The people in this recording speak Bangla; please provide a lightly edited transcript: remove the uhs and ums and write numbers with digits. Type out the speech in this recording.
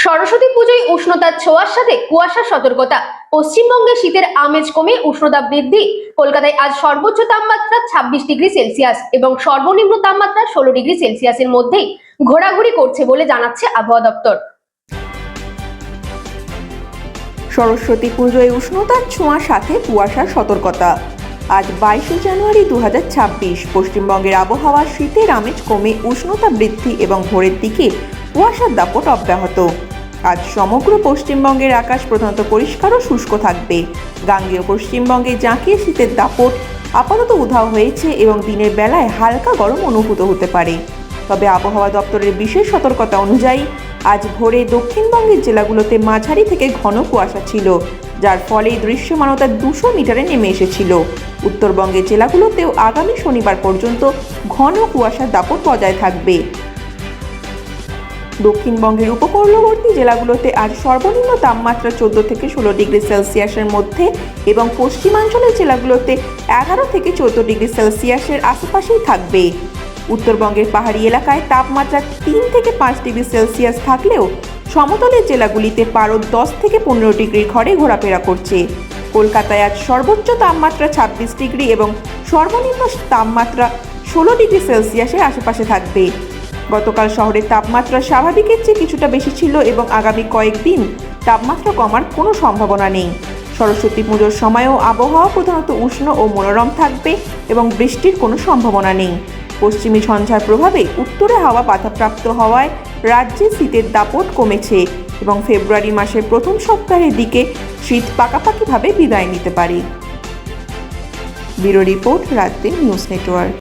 সরস্বতী পুজোয় উষ্ণতার ছোঁয়ার সাথে কুয়াশার সতর্কতা। পশ্চিমবঙ্গে শীতের আমেজ কমে উষ্ণতা বৃদ্ধি। কলকাতায় আজ সর্বোচ্চ তাপমাত্রা 26 ডিগ্রি সেলসিয়াস এবং সর্বনিম্ন তাপমাত্রা 16 ডিগ্রি সেলসিয়াসের মধ্যেই ঘোরাঘুরি করছে বলে জানাচ্ছে আবহাওয়া দপ্তর। সরস্বতী পুজোয় উষ্ণতার ছোঁয়ার সাথে কুয়াশার সতর্কতা। আজ 22শে জানুয়ারি 2026। পশ্চিমবঙ্গের আবহাওয়া শীতের আমেজ কমে উষ্ণতা বৃদ্ধি এবং ভোরের দিকে কুয়াশার দাপট অব্যাহত। আজ সমগ্র পশ্চিমবঙ্গের আকাশ প্রধানত পরিষ্কার ও শুষ্ক থাকবে। গাঙ্গেয় পশ্চিমবঙ্গে জাঁকিয়ে শীতের দাপট আপাতত উধাও হয়েছে এবং দিনের বেলায় হালকা গরম অনুভূত হতে পারে। তবে আবহাওয়া দপ্তরের বিশেষ সতর্কতা অনুযায়ী আজ ভোরে দক্ষিণবঙ্গের জেলাগুলোতে মাঝারি থেকে ঘন কুয়াশা ছিল, যার ফলে দৃশ্যমানতা 200 মিটারে নেমে এসেছিল। উত্তরবঙ্গের জেলাগুলোতেও আগামী শনিবার পর্যন্ত ঘন কুয়াশার দাপট বজায় থাকবে। দক্ষিণবঙ্গের উপকূলবর্তী জেলাগুলোতে আজ সর্বনিম্ন তাপমাত্রা 14 থেকে 16 ডিগ্রি সেলসিয়াসের মধ্যে এবং পশ্চিমাঞ্চলের জেলাগুলোতে 11 থেকে 14 ডিগ্রি সেলসিয়াসের আশেপাশেই থাকবে। উত্তরবঙ্গের পাহাড়ি এলাকায় তাপমাত্রা 3 থেকে 5 ডিগ্রি সেলসিয়াস থাকলেও সমতলের জেলাগুলিতে পারদ 10 থেকে 15 ডিগ্রির ঘরে ঘোরাফেরা করছে। কলকাতায় আজ সর্বোচ্চ তাপমাত্রা 26 ডিগ্রি এবং সর্বনিম্ন তাপমাত্রা 16 ডিগ্রি সেলসিয়াসের আশেপাশে থাকবে। গতকাল শহরের তাপমাত্রা স্বাভাবিকের চেয়ে কিছুটা বেশি ছিল এবং আগামী কয়েকদিন তাপমাত্রা কমার কোনো সম্ভাবনা নেই। সরস্বতী পুজোর সময়ও আবহাওয়া প্রধানত উষ্ণ ও মনোরম থাকবে এবং বৃষ্টির কোনো সম্ভাবনা নেই। পশ্চিমী ঝঞ্ঝার প্রভাবে উত্তরে হাওয়া বাধাপ্রাপ্ত হওয়ায় রাজ্যে শীতের দাপট কমেছে এবং ফেব্রুয়ারি মাসের প্রথম সপ্তাহের দিকে শীত পাকাপাকিভাবে বিদায় নিতে পারে। ব্যুরো রিপোর্ট, রাত দিন নিউজ নেটওয়ার্ক।